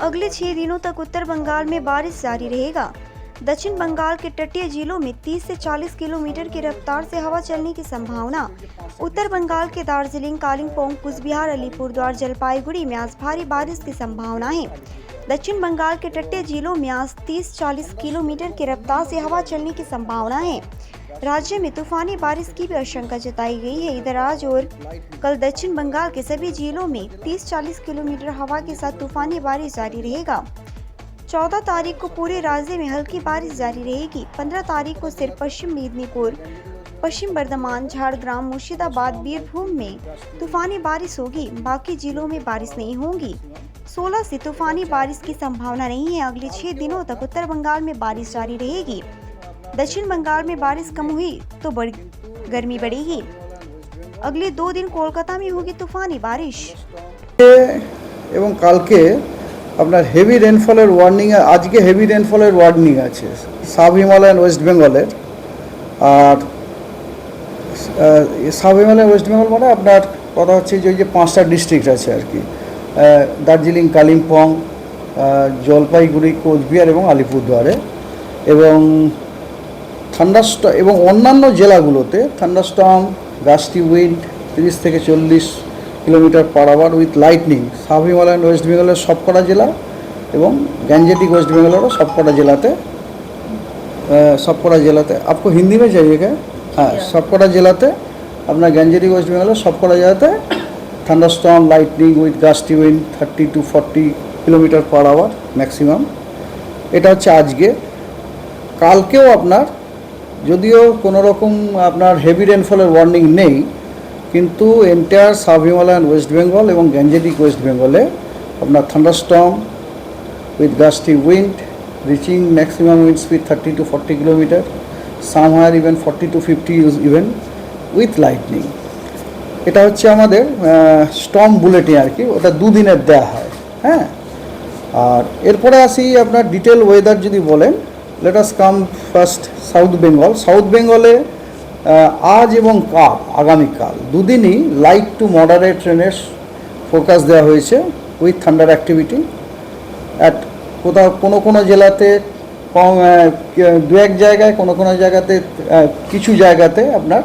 अगले 6 दिनों तक उत्तर बंगाल में बारिश जारी रहेगा। दक्षिण बंगाल के तटीय जिलों में 30 से 40 किलोमीटर की रफ्तार से हवा चलने की संभावना। उत्तर बंगाल के दार्जिलिंग, कालिम्पोंग, कुचबिहार, अलीपुरद्वार, जलपाईगुड़ी में आज भारी बारिश की संभावना है। दक्षिण बंगाल के तटीय जिलों में आज 30-40 किलोमीटर की रफ्तार से हवा चलने की संभावना है। राज्य में तूफानी बारिश की भी आशंका जताई गई है। इधर आज और कल दक्षिण बंगाल के सभी जिलों में 30-40 किलोमीटर हवा के साथ तूफानी बारिश जारी रहेगा। 14 तारीख को पूरे राज्य में हल्की बारिश जारी रहेगी। 15 तारीख को सिर्फ पश्चिम मेदिनीपुर, पश्चिम बर्धमान, झारग्राम, मुर्शिदाबाद, बीरभूम में तूफानी बारिश होगी। बाकी जिलों में बारिश नहीं होगी। 16 से तूफानी बारिश की संभावना नहीं है। अगले 6 दिनों तक उत्तर बंगाल में बारिश जारी रहेगी। दक्षिण बंगाल में बारिश कम हुई तो गर्मी बढ़ेगी। अगले 2 दिन कोलकाता में होगी तूफानी बारिश। এবং কালকে আপনার হেভি রেনফলের ওয়ার্নিং, আজকে হেভি রেনফলের ওয়ার্নিং আছে সাব হিমালয়ান ওয়েস্ট বেঙ্গলের। আর সাব হিমালয়ান ওয়েস্ট বেঙ্গল মানে আপনার কথা হচ্ছে যে ওই যে 5টা ডিস্ট্রিক্ট আছে আর কি, দার্জিলিং, কালিম্পং, জলপাইগুড়ি, কোচবিহার এবং আলিপুরদুয়ারে। এবং থান্ডারস্টর্ম এবং অন্যান্য জেলাগুলোতে থান্ডারস্টর্ম, গাস্টি উইন্ড 30 থেকে 40 kilometre per hour with lightning sub Himalayan west বেঙ্গলের সবকটা জেলা এবং গ্যাঞ্জেটিক ওয়েস্ট বেঙ্গলেরও সবকটা জেলাতে आपको हिंदी में चाहिएगा? हाँ, सबकटा জেলাতে আপনার গ্যাঞ্জেটিক ওয়েস্ট বেঙ্গলের সবকটা জেলাতে thunderstorm, lightning with gusty wind 30 to 40 kilometre per hour maximum. এটা হচ্ছে আজকে। কালকেও আপনার যদিও কোনো রকম আপনার হেভি রেনফলের ওয়ার্নিং নেই, কিন্তু entire sub Himalayan West Bengal এবং গ্যাঞ্জেটিক ওয়েস্ট বেঙ্গলে আপনার thunderstorm with gusty wind reaching maximum wind speed 30 to 40 kilometre, সামহার even 40 to 50 even with lightning. এটা হচ্ছে আমাদের স্টর্ম বুলেটিন আর কি, ওটা 2 দিনের দেওয়া হয়। হ্যাঁ, আর এরপরে আসি আপনার ডিটেল ওয়েদার যদি বলেন। Let us come first south Bengal. South বেঙ্গলে আজ এবং কাল, আগামীকাল দুদিনই লাইট টু মডারেট রেনের ফোরকাস্ট দেওয়া হয়েছে উইথ থান্ডার অ্যাক্টিভিটি। কোনো জেলাতে কম, 2-1 জায়গায়, কোনো জায়গাতে, কিছু জায়গাতে আপনার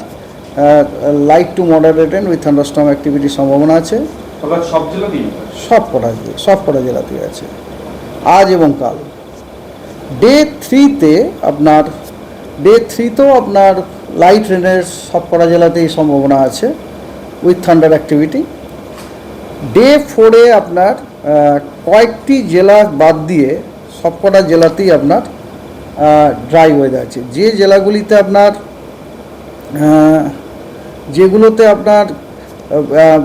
light to moderate rain with thunderstorm অ্যাক্টিভিটির সম্ভাবনা আছে। সবকটা জেলাতেই আছে আজ এবং কাল। ডে 3-তে আপনার লাইট রেনের সবকটা জেলাতেই সম্ভাবনা আছে উইথ থান্ডার অ্যাক্টিভিটি। ডে 4-এ আপনার কয়েকটি জেলা বাদ দিয়ে সবকটা জেলাতেই আপনার ড্রাই ওয়েদার আছে। যে জেলাগুলিতে আপনার যেগুলোতে আপনার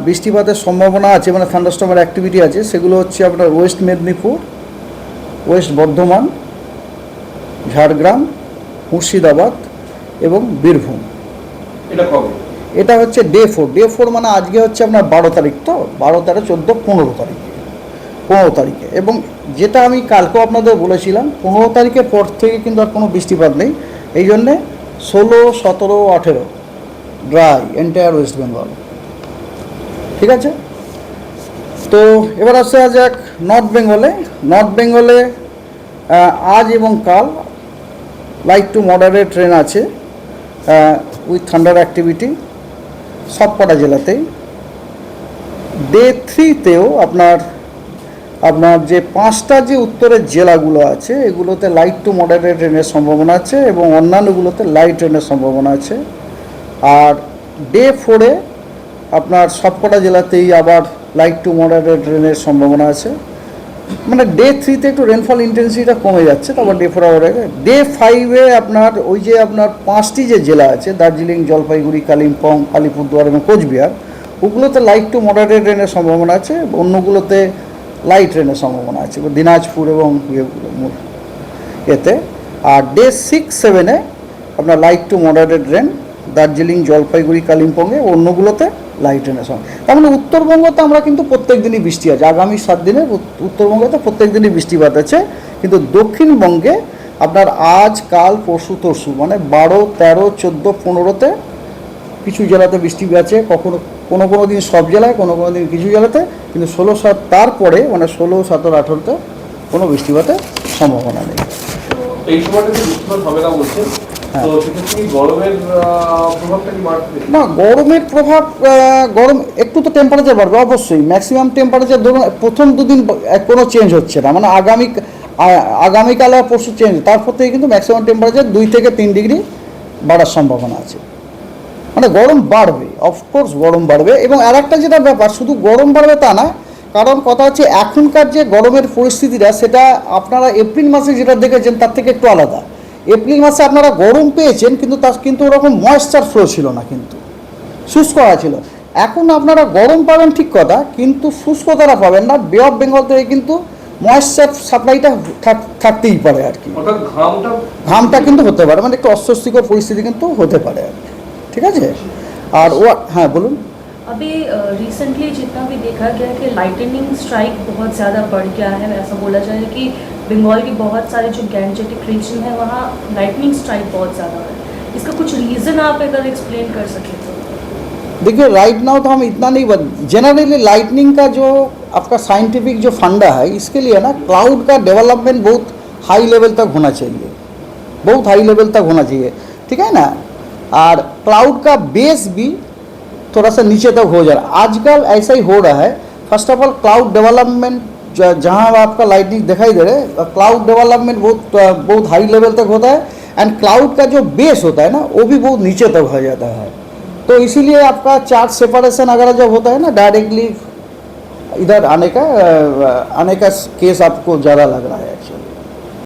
বৃষ্টিপাতের সম্ভাবনা আছে, মানে থান্ডারস্টর্মের অ্যাক্টিভিটি আছে, সেগুলো হচ্ছে আপনার ওয়েস্ট মেদিনীপুর, ওয়েস্ট বর্ধমান, ঝাড়গ্রাম, মুর্শিদাবাদ এবং বীরভূম। এটা হচ্ছে ডে 4। ডে 4 মানে আজকে হচ্ছে আপনার 12 তারিখ, তো 12, 13, 14, 15 তারিখে। এবং যেটা আমি কালকেও আপনাদের বলেছিলাম, 15 তারিখের পর থেকে কিন্তু আর কোনো বৃষ্টিপাত নেই। এই জন্যে 16, 17, 18 ড্রাই এন্টায়ার ওয়েস্ট বেঙ্গল। ঠিক আছে, তো এবার আসা যাক নর্থ বেঙ্গলে। নর্থ বেঙ্গলে আজ এবং কাল লাইট টু মডারেট রেন আছে উইথ থান্ডার অ্যাক্টিভিটি সবকটা জেলাতেই। ডে 3-তেও আপনার যে 5টা যে উত্তরের জেলাগুলো আছে এগুলোতে লাইট টু মডারেট রেনের সম্ভাবনা আছে এবং অন্যান্যগুলোতে লাইট রেনের সম্ভাবনা আছে। আর ডে 4-এ আপনার সবকটা জেলাতেই আবার লাইট টু মডারেট রেনের সম্ভাবনা আছে। মানে ডে 3-তে একটু রেনফল ইন্টেন্সিটিটা কমে যাচ্ছে, তারপর ডে 4 আবার। ডে 5-এ আপনার ওই যে আপনার 5টি যে জেলা আছে দার্জিলিং, জলপাইগুড়ি, কালিম্পং, আলিপুরদুয়ার এবং কোচবিহার, ওগুলোতে লাইট টু মডারেট রেনের সম্ভাবনা আছে, অন্যগুলোতে লাইট রেনের সম্ভাবনা আছে, দিনাজপুর এবং এতে। আর ডে 6-7-এ আপনার light to moderate rain Darjeeling, Jalpaiguri, কালিম্পংয়ে, অন্যগুলোতে লাইট রেনের সঙ্গে। তার মানে উত্তরবঙ্গতে আমরা কিন্তু প্রত্যেক দিনই বৃষ্টি আছে। আগামী 7 দিনে উত্তরবঙ্গতে প্রত্যেক দিনই বৃষ্টিপাত আছে, কিন্তু দক্ষিণবঙ্গে আপনার আজ, কাল, পরশু, তরশু মানে 12, 13, 14, 15-তে কিছু জেলাতে বৃষ্টি আছে, কখনো কোনো কোনো দিন সব জেলায়, কোনো কোনো দিন কিছু জেলাতে, কিন্তু 16/7 তারপরে মানে 16, 17, 18-তে কোনো বৃষ্টিপাতের সম্ভাবনা নেই। এই সময়টা যে বৃষ্টিপাত হবে না বলছেন, তো সেক্ষেত্রে কি গরমের প্রভাবটা কি বাড়বে? না, গরমের প্রভাব, গরম একটু তো টেম্পারেচার বাড়বে অবশ্যই। ম্যাক্সিমাম টেম্পারেচার ধরুন প্রথম দুদিন কোনো চেঞ্জ হচ্ছে না, মানে আগামীকাল আর পরশু চেঞ্জ, তারপর থেকে কিন্তু ম্যাক্সিমাম টেম্পারেচার 2 থেকে 3 ডিগ্রি বাড়ার সম্ভাবনা আছে। মানে গরম বাড়বে, অফকোর্স গরম বাড়বে। এবং আর একটা যেটা ব্যাপার, শুধু গরম বাড়বে তা না, কারণ কথা হচ্ছে এখনকার যে গরমের পরিস্থিতিটা সেটা আপনারা এপ্রিল মাসে যেটা দেখেছেন তার থেকে একটু আলাদা। এপ্রিল মাসে আপনারা গরম পেয়েছেন, কিন্তু তার কিন্তু ওরকম ময়েশ্চার ফ্লো ছিল না, কিন্তু শুষ্ক হওয়া ছিল। এখন আপনারা গরম পাবেন ঠিক কথা, কিন্তু শুষ্কতারা পাবেন না। বে অফ বেঙ্গল থেকে কিন্তু ময়েশ্চার সাপ্লাইটা থাকতেই পারে আর কি, অর্থাৎ ঘামটা কিন্তু হতে পারে, মানে একটু অস্বস্তিকর পরিস্থিতি কিন্তু হতে পারে আর কি। ঠিক আছে। আর ও হ্যাঁ বলুন। अभी रिसेंटली जितना भी देखा गया कि लाइटनिंग स्ट्राइक बहुत ज़्यादा बढ़ गया है। ऐसा बोला जाए कि बंगाल के बहुत सारे जो गैंजेटिक रीजन है वहाँ लाइटनिंग स्ट्राइक बहुत ज़्यादा है। इसका कुछ रीज़न आप अगर एक्सप्लेन कर सकें तो। देखिए राइट नाउ तो हम इतना नहीं जनरली लाइटनिंग का जो आपका साइंटिफिक जो फंडा है, इसके लिए ना क्लाउड का डेवलपमेंट बहुत हाई लेवल तक होना चाहिए, बहुत हाई लेवल तक होना चाहिए। ठीक है ना। और क्लाउड का बेस भी थोड़ा सा नीचे तक हो जा रहा है। आजकल ऐसा ही हो रहा है। First of all cloud development जहाँ आपका लाइटनिंग दिखाई दे रहा है, क्लाउड डेवलपमेंट बहुत हाई लेवल तक होता है। एंड क्लाउड का जो बेस होता है ना वो भी बहुत नीचे तक हो जाता है। तो इसीलिए आपका चार्ज सेपरेशन अगर जब होता है ना, डायरेक्टली इधर आने का केस आपको ज़्यादा लग रहा है एक्चुअली।